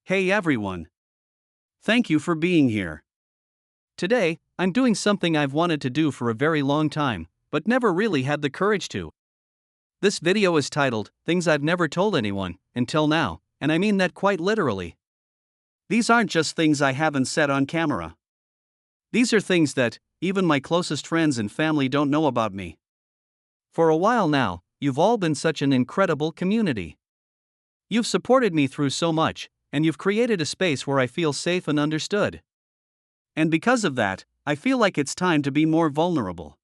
Hey everyone. Thank you for being here. Today, I'm doing something I've wanted to do for a very long time, but never really had the courage to. This video is titled, Things I've Never Told Anyone, Until Now, and I mean that quite literally. These aren't just things I haven't said on camera. These are things that, even my closest friends and family don't know about me. For a while now, you've all been such an incredible community. You've supported me through so much, and you've created a space where I feel safe and understood. And because of that, I feel like it's time to be more vulnerable.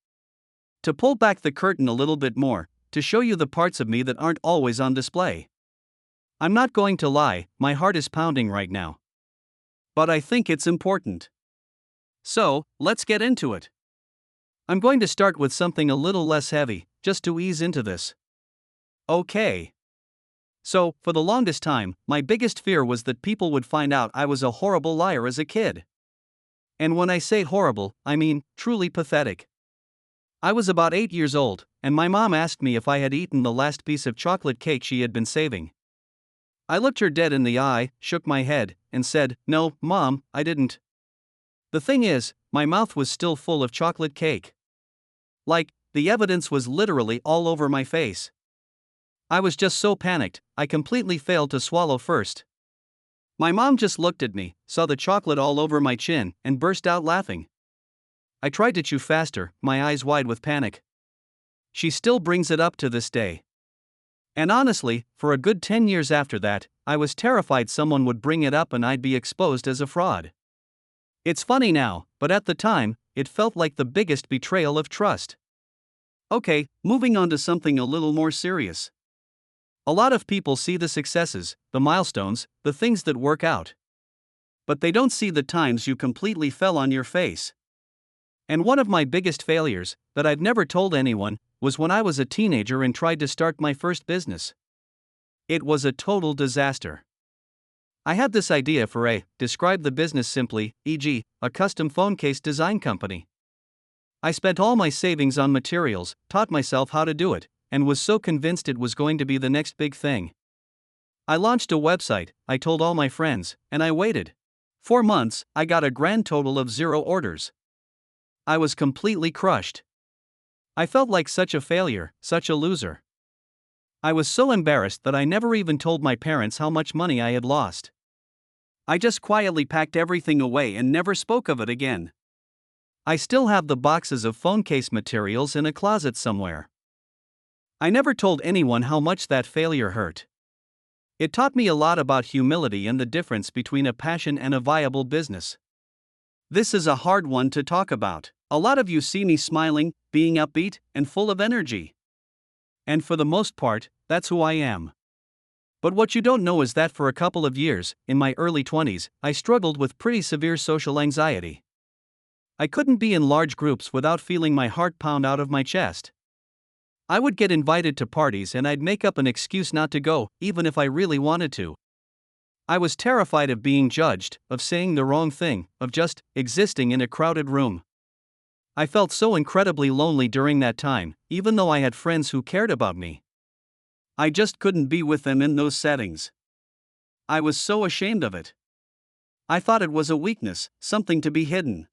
To pull back the curtain a little bit more, to show you the parts of me that aren't always on display. I'm not going to lie, my heart is pounding right now. But I think it's important. So, let's get into it. I'm going to start with something a little less heavy, just to ease into this. Okay. So, for the longest time, my biggest fear was that people would find out I was a horrible liar as a kid. And when I say horrible, I mean truly pathetic. I was about 8 years old, and my mom asked me if I had eaten the last piece of chocolate cake she had been saving. I looked her dead in the eye, shook my head, and said, "No, Mom, I didn't." The thing is, my mouth was still full of chocolate cake. Like, the evidence was literally all over my face. I was just so panicked, I completely failed to swallow first. My mom just looked at me, saw the chocolate all over my chin, and burst out laughing. I tried to chew faster, my eyes wide with panic. She still brings it up to this day. And honestly, for a good 10 years after that, I was terrified someone would bring it up and I'd be exposed as a fraud. It's funny now, but at the time, it felt like the biggest betrayal of trust. Okay, moving on to something a little more serious. A lot of people see the successes, the milestones, the things that work out. But they don't see the times you completely fell on your face. And one of my biggest failures, that I've never told anyone, was when I was a teenager and tried to start my first business. It was a total disaster. I had this idea for describe the business simply, e.g., a custom phone case design company. I spent all my savings on materials, taught myself how to do it, and was so convinced it was going to be the next big thing. I launched a website, I told all my friends, and I waited. 4 months, I got a grand total of 0 orders. I was completely crushed. I felt like such a failure, such a loser. I was so embarrassed that I never even told my parents how much money I had lost. I just quietly packed everything away and never spoke of it again. I still have the boxes of phone case materials in a closet somewhere. I never told anyone how much that failure hurt. It taught me a lot about humility and the difference between a passion and a viable business. This is a hard one to talk about. A lot of you see me smiling, being upbeat, and full of energy. And for the most part, that's who I am. But what you don't know is that for a couple of years, in my early 20s, I struggled with pretty severe social anxiety. I couldn't be in large groups without feeling my heart pound out of my chest. I would get invited to parties and I'd make up an excuse not to go, even if I really wanted to. I was terrified of being judged, of saying the wrong thing, of just existing in a crowded room. I felt so incredibly lonely during that time, even though I had friends who cared about me. I just couldn't be with them in those settings. I was so ashamed of it. I thought it was a weakness, something to be hidden.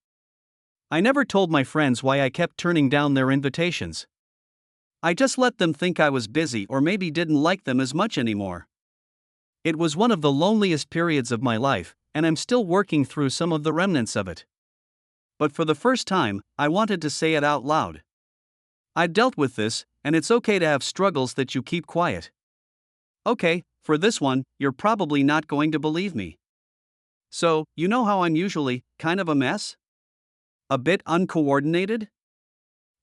I never told my friends why I kept turning down their invitations. I just let them think I was busy or maybe didn't like them as much anymore. It was one of the loneliest periods of my life, and I'm still working through some of the remnants of it. But for the first time, I wanted to say it out loud. I dealt with this, and it's okay to have struggles that you keep quiet. Okay, for this one, you're probably not going to believe me. So, you know how I'm usually kind of a mess? A bit uncoordinated?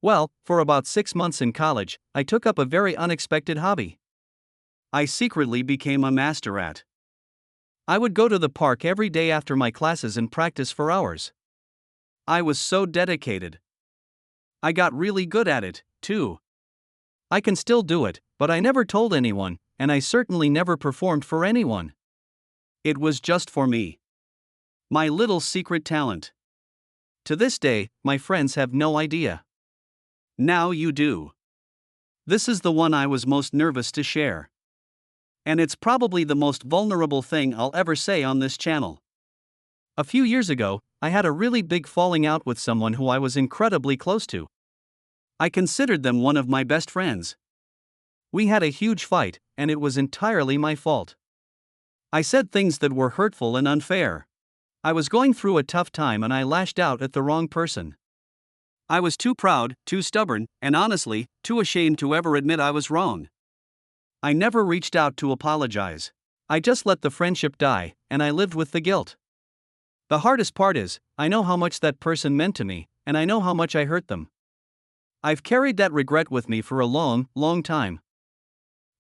Well, for about 6 months in college, I took up a very unexpected hobby. I secretly became a master at. I would go to the park every day after my classes and practice for hours. I was so dedicated. I got really good at it, too. I can still do it, but I never told anyone, and I certainly never performed for anyone. It was just for me. My little secret talent. To this day, my friends have no idea. Now you do. This is the one I was most nervous to share. And it's probably the most vulnerable thing I'll ever say on this channel. A few years ago, I had a really big falling out with someone who I was incredibly close to. I considered them one of my best friends. We had a huge fight, and it was entirely my fault. I said things that were hurtful and unfair. I was going through a tough time and I lashed out at the wrong person. I was too proud, too stubborn, and honestly, too ashamed to ever admit I was wrong. I never reached out to apologize. I just let the friendship die, and I lived with the guilt. The hardest part is, I know how much that person meant to me, and I know how much I hurt them. I've carried that regret with me for a long, long time.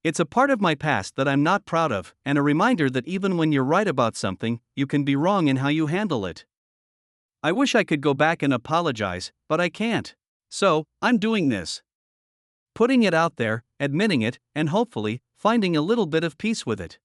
It's a part of my past that I'm not proud of, and a reminder that even when you're right about something, you can be wrong in how you handle it. I wish I could go back and apologize, but I can't. So, I'm doing this. Putting it out there, admitting it, and hopefully, finding a little bit of peace with it.